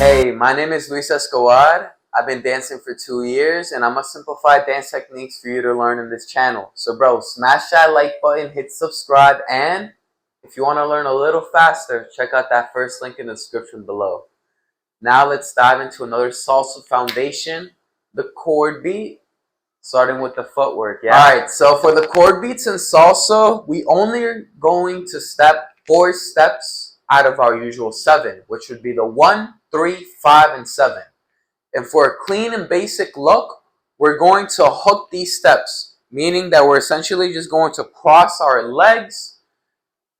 Hey, my name is Luis Escobar. I've been dancing for 2 years and I'm gonna simplify dance techniques for you to learn in this channel. So bro, smash that like button, hit subscribe, and if you want to learn a little faster, check out that first link in the description below. Now let's dive into another salsa foundation, the chord beat, starting with the footwork. Yeah. Alright, so for the chord beats in salsa, we only are going to step 4 steps out of our usual 7, which would be the 1, 3, 5, and 7. And for a clean and basic look, we're going to hook these steps, meaning that we're essentially just going to cross our legs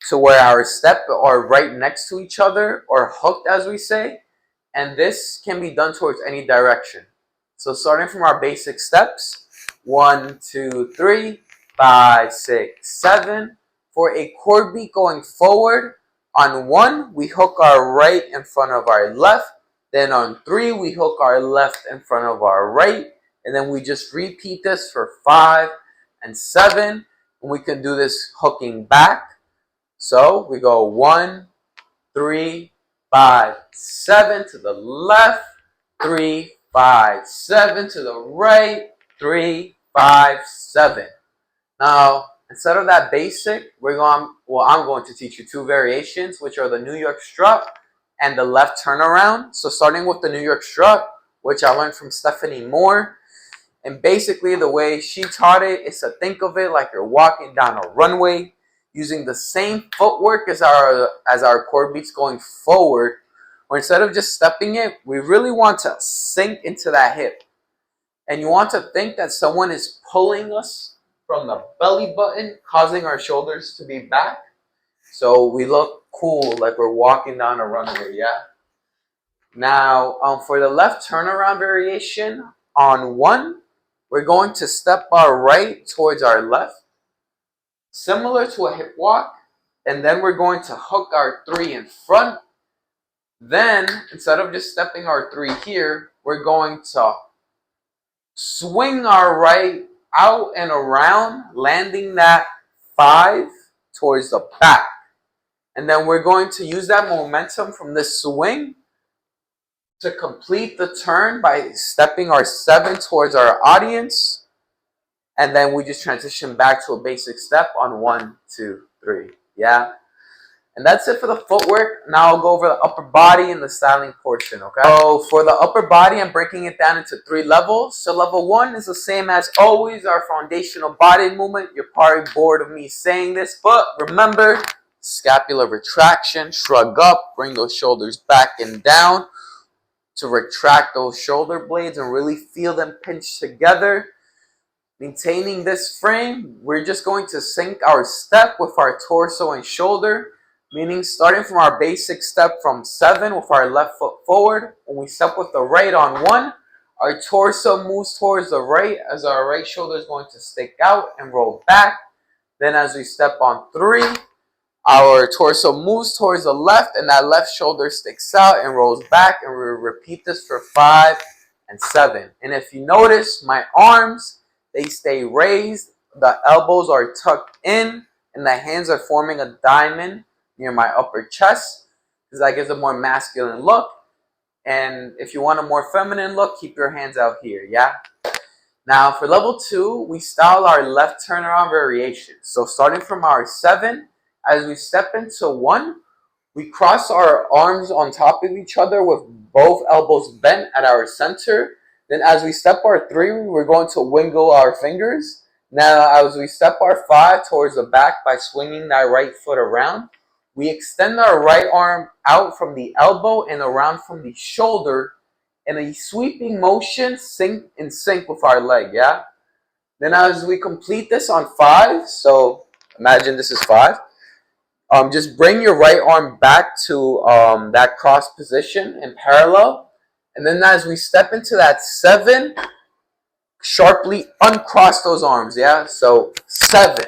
to where our steps are right next to each other, or hooked as we say, and this can be done towards any direction. So starting from our basic steps, 1, 2, 3, 5, 6, 7. For a chord beat going forward, on 1, we hook our right in front of our left. Then on 3, we hook our left in front of our right. And then we just repeat this for 5 and 7. And we can do this hooking back. So we go 1, 3, 5, 7 to the left, 3, 5, 7 to the right, 3, 5, 7. Now, instead of that basic, I'm going to teach you 2 variations, which are the New York strut and the left turnaround. So starting with the New York strut, which I learned from Stephanie Moore. And basically the way she taught it is to think of it like you're walking down a runway, using the same footwork as our chord beats going forward, or instead of just stepping it, we really want to sink into that hip. And you want to think that someone is pulling us from the belly button, causing our shoulders to be back. So we look cool, like we're walking down a runway, yeah? Now, for the left turnaround variation, on 1, we're going to step our right towards our left, similar to a hip walk, and then we're going to hook our 3 in front. Then, instead of just stepping our 3 here, we're going to swing our right out and around, landing that 5 towards the back. And then we're going to use that momentum from this swing to complete the turn by stepping our 7 towards our audience. And then we just transition back to a basic step on 1, 2, 3. Yeah? And that's it for the footwork. Now I'll go over the upper body and the styling portion, okay? So for the upper body, I'm breaking it down into 3 levels. So level 1 is the same as always, our foundational body movement. You're probably bored of me saying this, but remember, scapular retraction, shrug up, bring those shoulders back and down to retract those shoulder blades and really feel them pinch together. Maintaining this frame, we're just going to sync our step with our torso and shoulder, meaning starting from our basic step from 7 with our left foot forward. When we step with the right on 1, our torso moves towards the right as our right shoulder is going to stick out and roll back. Then as we step on 3, our torso moves towards the left and that left shoulder sticks out and rolls back, and we repeat this for 5 and 7. And if you notice, my arms, they stay raised, the elbows are tucked in, and the hands are forming a diamond near my upper chest, because that gives a more masculine look. And if you want a more feminine look, keep your hands out here, yeah? Now for level 2, we style our left turnaround variation. So starting from our 7, as we step into 1, we cross our arms on top of each other with both elbows bent at our center. Then as we step our 3, we're going to wiggle our fingers. Now as we step our 5 towards the back by swinging that right foot around, we extend our right arm out from the elbow and around from the shoulder in a sweeping motion, in sync with our leg, yeah? Then as we complete this on 5, so imagine this is 5, just bring your right arm back to that cross position in parallel. And then as we step into that 7, sharply uncross those arms, yeah? So 7.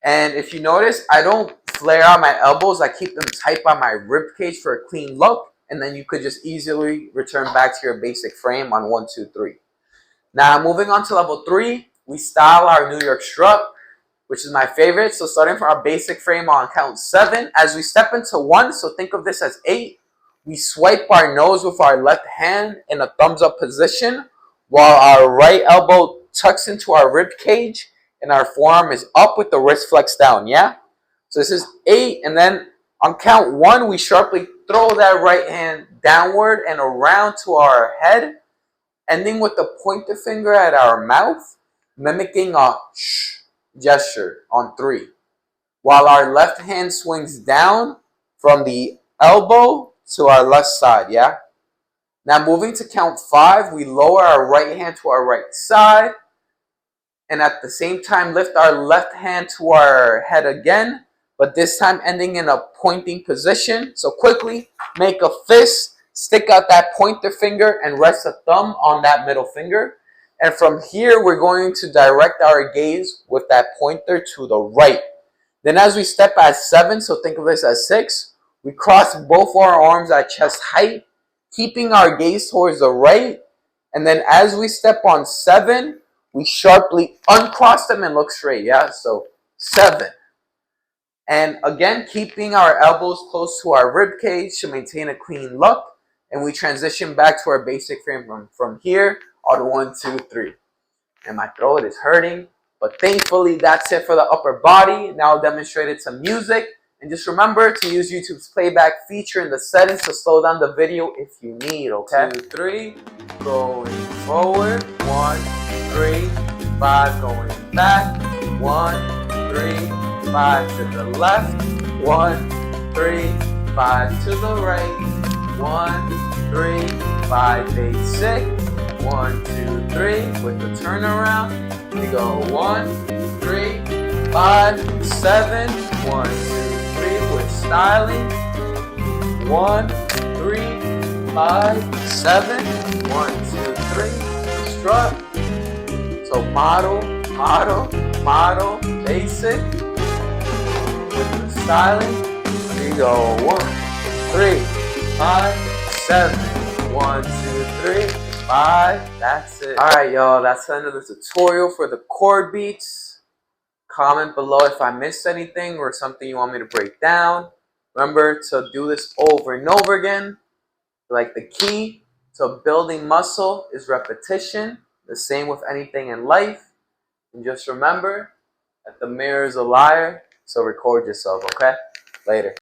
And if you notice, I don't flare out my elbows. I keep them tight by my rib cage for a clean look. And then you could just easily return back to your basic frame on 1, 2, 3. Now moving on to level 3, we style our New York strut, which is my favorite. So starting from our basic frame on count 7, as we step into 1, so think of this as 8, we swipe our nose with our left hand in a thumbs up position while our right elbow tucks into our rib cage and our forearm is up with the wrist flexed down, yeah? So this is 8, and then on count 1, we sharply throw that right hand downward and around to our head, ending with the pointer finger at our mouth, mimicking a shh gesture on 3. While our left hand swings down from the elbow to our left side, yeah? Now moving to count 5, we lower our right hand to our right side, and at the same time lift our left hand to our head again, but this time ending in a pointing position. So quickly make a fist, stick out that pointer finger and rest a thumb on that middle finger. And from here, we're going to direct our gaze with that pointer to the right. Then as we step at 7, so think of this as 6, we cross both our arms at chest height, keeping our gaze towards the right. And then as we step on 7, we sharply uncross them and look straight, yeah? So 7. And again, keeping our elbows close to our rib cage to maintain a clean look. And we transition back to our basic frame from here, all to 1, 2, 3. And my throat is hurting, but thankfully that's it for the upper body. Now I'll demonstrate it to music. And just remember to use YouTube's playback feature in the settings to slow down the video if you need, okay? 2, 3, going forward, 1, 3, 5, going back, 1, 3, 5 to the left, 1, 3, 5 to the right, 1, 3, 5, basic, 1, 2, 3, with the turnaround, we go 1, 3, 5, 7, 1, 2, 3, with styling, 1, 3, 5, 7, 1, 2, 3, strut, so model, basic, with the styling, we go 1, 3, 5, 7, 1, 2, 3, 5, that's it. Alright y'all, that's the end of the tutorial for the chord beats. Comment below if I missed anything or something you want me to break down. Remember to do this over and over again. Like the key to building muscle is repetition. The same with anything in life. And just remember that the mirror is a liar, so record yourself, okay? Later.